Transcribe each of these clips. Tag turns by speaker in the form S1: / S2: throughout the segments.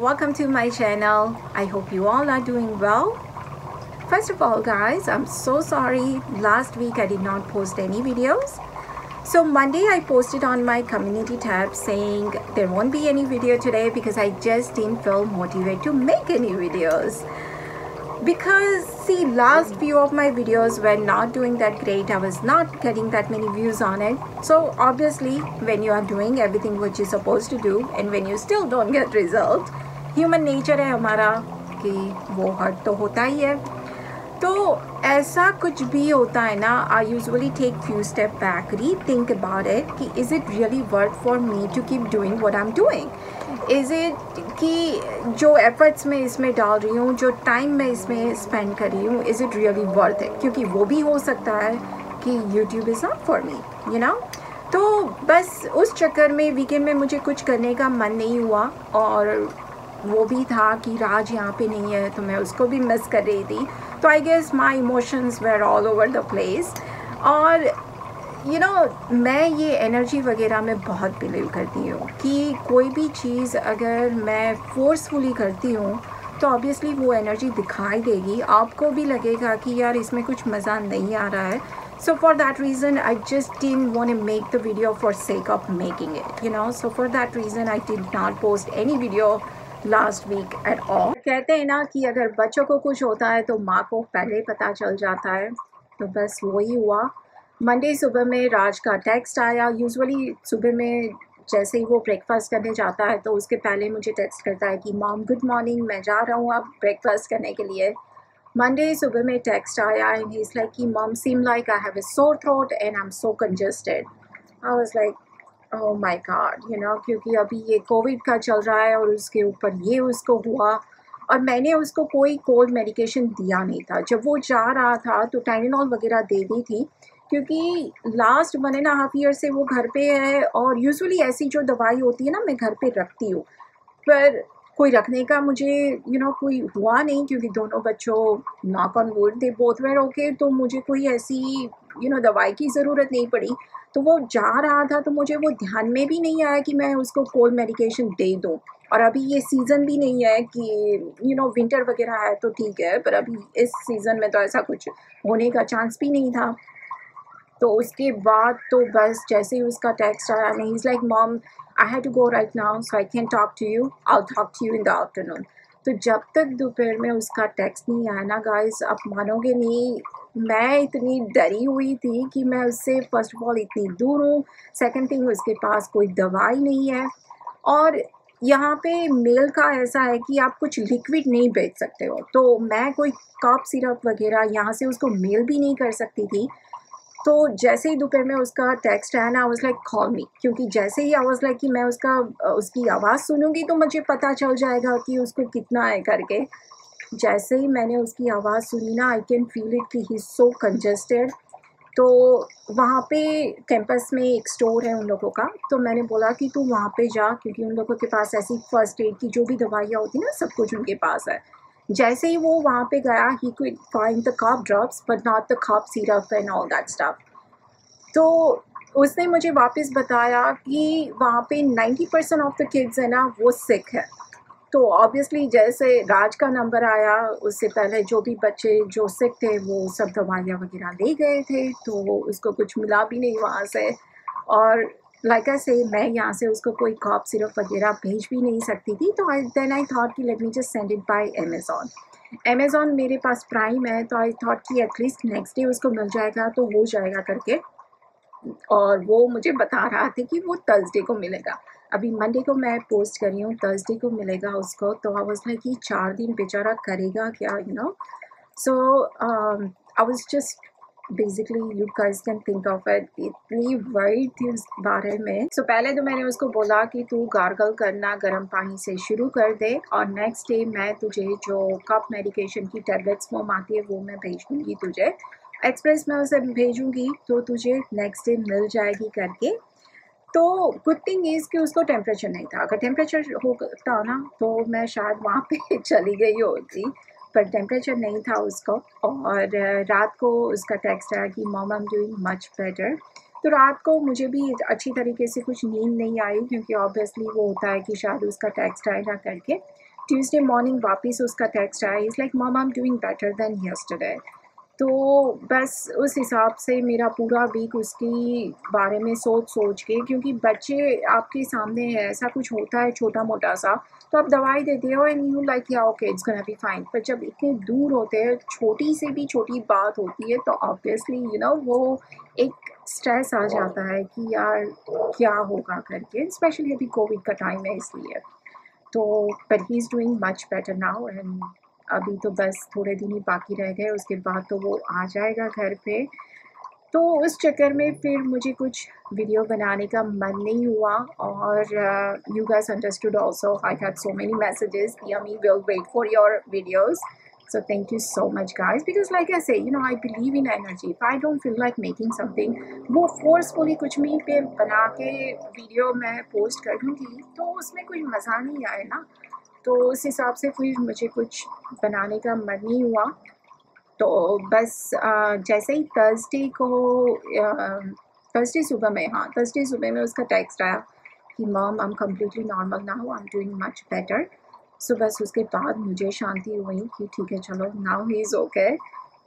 S1: welcome to my channel. I hope you all are doing well. First of all guys, I'm so sorry last week I did not post any videos. So Monday I posted on my community tab saying there won't be any video today because I just didn't feel motivated to make any videos. Because see, last few of my videos were not doing that great. I was not getting that many views on it. So obviously when you are doing everything what you're supposed to do and when you still don't get result, human nature है हमारा कि वो hurt तो होता ही है. तो ऐसा कुछ भी होता है ना, I usually take few step back, rethink about it कि is it really worth for me to keep doing what I'm doing? Is it कि जो efforts मैं इसमें डाल रही हूँ, जो time मैं इसमें spend कर रही हूँ, is it really worth it? क्योंकि वो भी हो सकता है कि YouTube is not for me, you know? तो बस उस चक्कर में वीकेंड में मुझे कुछ करने का मन नहीं हुआ और वो भी था कि राज यहाँ पे नहीं है तो मैं उसको भी मिस कर रही थी. तो I guess my emotions were all over the place. और यू नो मैं ये एनर्जी वगैरह में बहुत बिलीव करती हूँ कि कोई भी चीज़ अगर मैं फोर्सफुली करती हूँ तो ऑब्वियसली वो एनर्जी दिखाई देगी, आपको भी लगेगा कि यार इसमें कुछ मज़ा नहीं आ रहा है. So for that reason I just didn't want to make the video for sake of making it, you know. So for that reason I did not post any video last week at all. कहते हैं ना कि अगर बच्चों को कुछ होता है तो माँ को पहले पता चल जाता है. तो बस वही हुआ. मंडे सुबह में राज का टेक्स्ट आया. यूजुअली सुबह में जैसे ही वो ब्रेकफास्ट करने जाता है तो उसके पहले मुझे टेक्स्ट करता है कि मॉम गुड मॉर्निंग, मैं जा रहा हूँ अब ब्रेकफास्ट करने के लिए. मंडे सुबह में टेक्स्ट आया एंड ही इज़ लाइक कि mom seem like I have a sore throat and I am so congested. I was like oh my God, you know, क्योंकि अभी ये कोविड का चल रहा है और उसके ऊपर ये उसको हुआ और मैंने उसको कोई कोल्ड मेडिकेशन दिया नहीं था. जब वो जा रहा था तो टाइलेनॉल वगैरह दे दी थी क्योंकि लास्ट 1.5 ईयर से वो घर पे है और यूजुअली ऐसी जो दवाई होती है ना मैं घर पे रखती हूँ, पर कोई रखने का मुझे कोई हुआ नहीं क्योंकि दोनों बच्चों knock on would they both where okay. तो मुझे कोई ऐसी दवाई की ज़रूरत नहीं पड़ी. तो वो जा रहा था तो मुझे वो ध्यान में भी नहीं आया कि मैं उसको कोल्ड मेडिकेशन दे दूँ. और अभी ये सीज़न भी नहीं है कि विंटर वगैरह है तो ठीक है, पर अभी इस सीज़न में तो ऐसा कुछ होने का चांस भी नहीं था. तो उसके बाद तो बस जैसे ही उसका टेक्स्ट आया नहीं, is like mom I have to go right now so I can talk to you, I will talk to you in the afternoon. तो जब तक दोपहर में उसका टेक्स्ट नहीं आया ना गाइस, आप मानोगे नहीं, मैं इतनी डरी हुई थी कि मैं उससे फर्स्ट ऑफ ऑल इतनी दूर हूँ, सेकंड थिंग उसके पास कोई दवाई नहीं है और यहाँ पे मेल का ऐसा है कि आप कुछ लिक्विड नहीं बेच सकते हो. तो मैं कोई कफ सिरप वगैरह यहाँ से उसको मेल भी नहीं कर सकती थी. तो जैसे ही दोपहर में उसका टेक्स्ट आया ना, आई वाज लाइक कॉल मी, क्योंकि जैसे ही आई वाज लाइक कि मैं उसकी आवाज़ सुनूंगी तो मुझे पता चल जाएगा कि उसको कितना है करके. जैसे ही मैंने उसकी आवाज़ सुनी ना, आई कैन फील इट कि ही इज़ सो कंजेस्टेड. तो वहाँ पे कैंपस में एक स्टोर है उन लोगों का, तो मैंने बोला कि तू वहाँ पे जा क्योंकि उन लोगों के पास ऐसी फर्स्ट एड की जो भी दवाइयाँ होती ना सब कुछ उनके पास है. जैसे ही वो वहाँ पे गया, he could find the cough drops but not the cough syrup and all that stuff. तो उसने मुझे वापस बताया कि वहाँ पे 90% ऑफ द किड्स है ना वो सिक है. तो ऑब्वियसली जैसे राज का नंबर आया उससे पहले जो भी बच्चे जो सिक थे वो सब दवाइयाँ वगैरह ले गए थे, तो उसको कुछ मिला भी नहीं वहाँ से. और लाइक आई से मैं यहाँ से उसको कोई कॉफ सिरप वगैरह भेज भी नहीं सकती थी. तो आई थॉट कि let me just send it by Amazon मेरे पास प्राइम है, तो आई थॉट कि एटलीस्ट नेक्स्ट डे उसको मिल जाएगा तो हो जाएगा करके. और वो मुझे बता रहा था कि वो थर्सडे को मिलेगा. अभी मंडे को मैं पोस्ट कर रही हूँ, थर्सडे को मिलेगा उसको. तो आई वाज लाइक कि 4 दिन बेचारा करेगा क्या, so I was just basically you guys can think of it, इतनी वर्ried थी उस बारे में. सो पहले तो मैंने उसको बोला कि तू गार्गल करना गर्म पानी से शुरू कर दे और नेक्स्ट डे मैं तुझे जो कफ मेडिकेशन की टैबलेट्स फॉर्म आती है वो मैं भेज दूँगी तुझे, एक्सप्रेस में उसे भेजूँगी तो तुझे नेक्स्ट डे मिल जाएगी करके. तो गुड थिंग इज़ कि उसको टेम्परेचर नहीं था. अगर टेम्परेचर होता ना तो मैं शायद वहाँ पे चली गई होती, पर टेम्परेचर नहीं था उसको. और रात को उसका टेक्स्ट आया कि mom I am doing much better. तो रात को मुझे भी अच्छी तरीके से कुछ नींद नहीं आई क्योंकि ऑब्वियसली वो होता है कि शायद उसका टेक्स्ट आएगा करके. ट्यूसडे मॉर्निंग वापस उसका टेक्स्ट आया, is like mom I am doing better than yesterday. तो बस उस हिसाब से मेरा पूरा वीक उसकी बारे में सोच सोच के, क्योंकि बच्चे आपके सामने है, ऐसा कुछ होता है छोटा मोटा सा तो आप दवाई देते हो एंड यू लाइक या okay it's gonna be fine, पर जब इतने दूर होते हैं, छोटी से भी छोटी बात होती है तो ऑब्वियसली यू नो वो एक स्ट्रेस आ जाता है कि यार क्या होगा करके, स्पेशली अभी कोविड का टाइम है इसलिए। तो but he is doing much better now and अभी तो बस थोड़े दिन ही बाकी रह गए, उसके बाद तो वो आ जाएगा घर पे। तो उस चक्कर में फिर मुझे कुछ वीडियो बनाने का मन नहीं हुआ और you guys understood also, I had so many messages, yummy will wait for your videos, so thank you so much guys, because like I say, you know, I believe in energy. If I don't feel like making something, वो forcefully कुछ मी पे बना के video मैं post कर दूँगी तो उसमें कोई मज़ा नहीं आए ना, तो उस हिसाब से फिर मुझे कुछ बनाने का मन नहीं हुआ। तो बस जैसे ही थर्सडे सुबह में, हाँ थर्सडे सुबह में उसका टेक्स्ट आया कि mom I am completely normal now, I am doing much better. So बस उसके बाद मुझे शांति हुई कि ठीक है चलो नाउ ही इज़ ओके।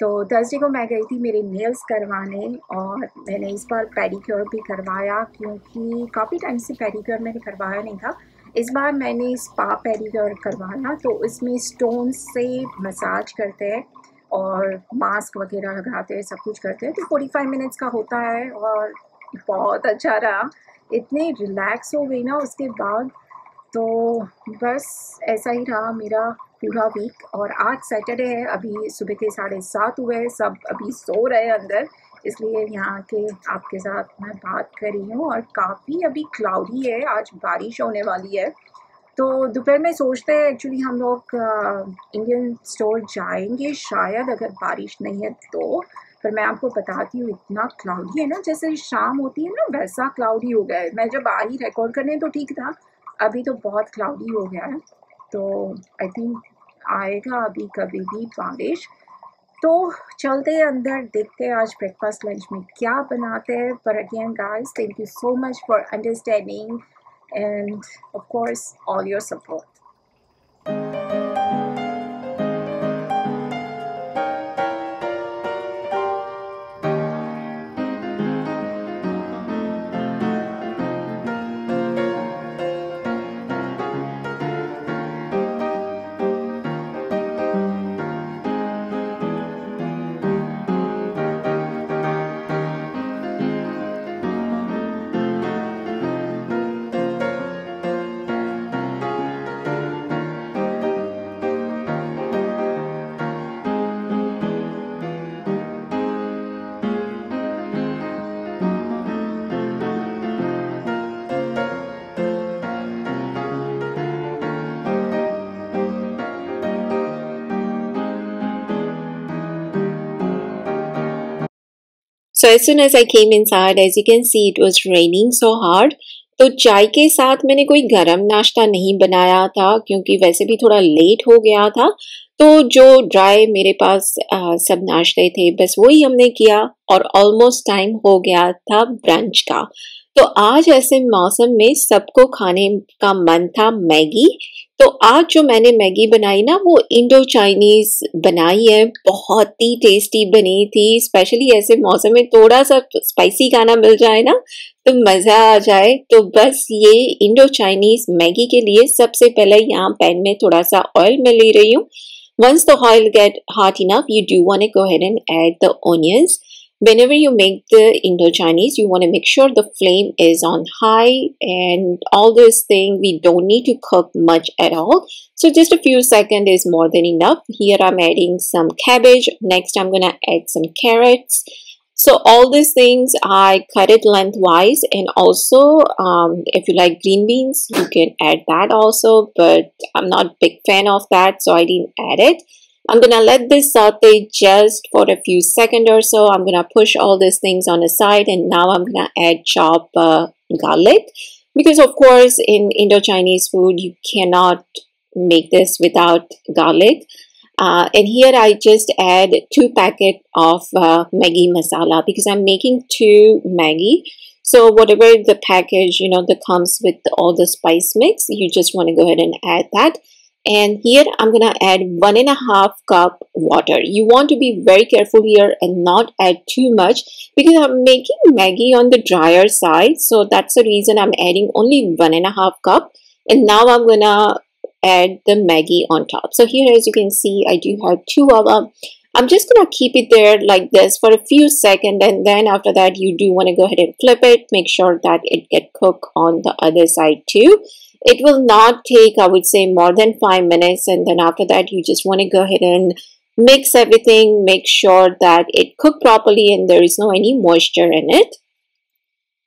S1: तो थर्सडे को मैं गई थी मेरे नेल्स करवाने और मैंने इस बार पेडिक्योर भी करवाया, क्योंकि काफ़ी टाइम से पेडिक्योर मैंने करवाया नहीं था। इस बार मैंने स्पा पेडिक्योर करवाया, तो इसमें स्टोन से मसाज करते हैं और मास्क वगैरह लगाते हैं, सब कुछ करते हैं। तो 45 मिनट्स का होता है और बहुत अच्छा रहा, इतने रिलैक्स हो गई ना उसके बाद। तो बस ऐसा ही रहा मेरा पूरा वीक। और आज सैटरडे है, अभी सुबह के 7:30 हुए हैं, सब अभी सो रहे हैं अंदर, इसलिए यहाँ के आपके साथ मैं बात कर रही हूँ। और काफ़ी अभी क्लाउडी है, आज बारिश होने वाली है। तो दोपहर में सोचते हैं एक्चुअली हम लोग इंडियन स्टोर जाएंगे शायद, अगर बारिश नहीं है तो। पर मैं आपको बताती हूँ इतना क्लाउडी है ना, जैसे शाम होती है ना वैसा क्लाउडी हो गया है। मैं जब आई रिकॉर्ड करने तो ठीक था, अभी तो बहुत क्लाउडी हो गया है। तो आई थिंक आएगा अभी कभी भी बारिश। तो चलते हैं अंदर, देखते हैं आज ब्रेकफास्ट लंच में क्या बनाते हैं। पर again guys, thank you so much for understanding and of course all your support.
S2: So as soon as I came inside, as you can see, it was raining so hard. तो चाय के साथ मैंने कोई गरम नाश्ता नहीं बनाया था, क्योंकि वैसे भी थोड़ा लेट हो गया था। तो जो ड्राई मेरे पास सब नाश्ते थे, बस वही हमने किया और ऑलमोस्ट टाइम हो गया था ब्रंच का। तो आज ऐसे मौसम में सबको खाने का मन था मैगी। तो आज जो मैंने मैगी बनाई ना, वो इंडो चाइनीज बनाई है, बहुत ही टेस्टी बनी थी। स्पेशली ऐसे मौसम में थोड़ा सा स्पाइसी खाना मिल जाए ना तो मजा आ जाए। तो बस ये इंडो चाइनीज मैगी के लिए सबसे पहले यहाँ पैन में थोड़ा सा ऑयल मैं ले रही हूँ। Once the oil get hot enough, you do want to go ahead and add the onions. Whenever you make the Indo-Chinese, you want to make sure the flame is on high, and all this thing, we don't need to cook much at all. So just a few seconds is more than enough. Here I'm adding some cabbage. Next I'm going to add some carrots. So all these things I cut it lengthwise, and also if you like green beans, you can add that also, but I'm not a big fan of that, so I didn't add it. I'm gonna let this saute just for a few seconds or so. I'm gonna push all these things on the side, and now I'm gonna add chopped garlic, because of course in Indo-Chinese food you cannot make this without garlic. And here I just add 2 packets of Maggi masala, because I'm making 2 Maggi. So whatever the package, you know, that comes with all the spice mix, you just want to go ahead and add that. And here I'm gonna add 1.5 cup water. You want to be very careful here and not add too much because I'm making Maggi on the drier side. So that's the reason I'm adding only 1.5 cup. And now I'm gonna add the Maggi on top. So here, as you can see, I do have 2 of them. I'm just gonna keep it there like this for a few seconds, and then after that you do want to go ahead and flip it. Make sure that it get cooked on the other side too. It will not take, I would say, more than 5 minutes, and then after that you just want to go ahead and mix everything. Make sure that it cooked properly and there is no any moisture in it.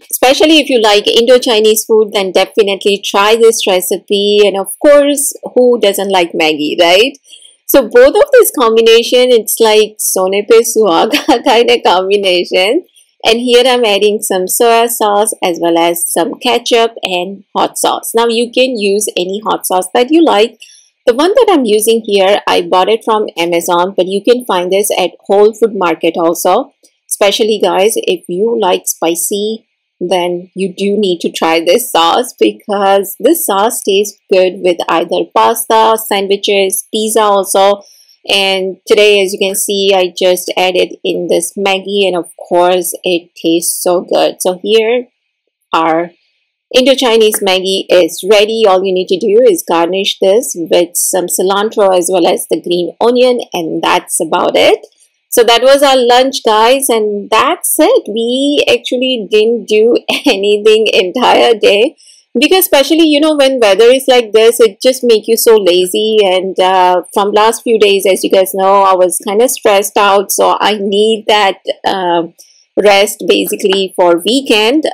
S2: Especially if you like Indo-Chinese food, then definitely try this recipe. And of course, who doesn't like Maggi, right? So both of this combination, it's like Sone Pe Suhaga kind of combination. And here I'm adding some soya sauce as well as some ketchup and hot sauce. Now you can use any hot sauce that you like. The one that I'm using here, I bought it from Amazon, but you can find this at Whole Food Market also. Especially guys, if you like spicy, then you do need to try this sauce because this sauce tastes good with either pasta, sandwiches, pizza also. And today, as you can see, I just added in this Maggi, and of course it tastes so good. So here our Indo-Chinese Maggi is ready. All you need to do is garnish this with some cilantro as well as the green onion, and that's about it. So that was our lunch, guys, and that's it. We actually didn't do anything entire day because especially, you know, when weather is like this, it just makes you so lazy. And from last few days, as you guys know, I was kind of stressed out, so I need that rest basically for weekend.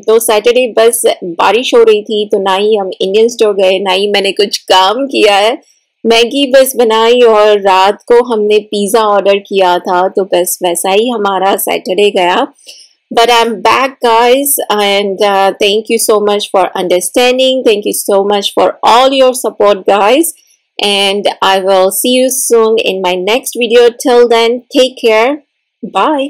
S2: तो Saturday बस बारिश हो रही थी, तो ना ही हम Indian store गए, ना ही मैंने कुछ काम किया है। मैगी बस बनाई और रात को हमने पिज़्ज़ा ऑर्डर किया था, तो बस वैसा ही हमारा सैटरडे गया। But I'm back, guys, and thank you so much for understanding. Thank you so much for all your support, guys, and I will see you soon in my next video. Till then, take care. Bye.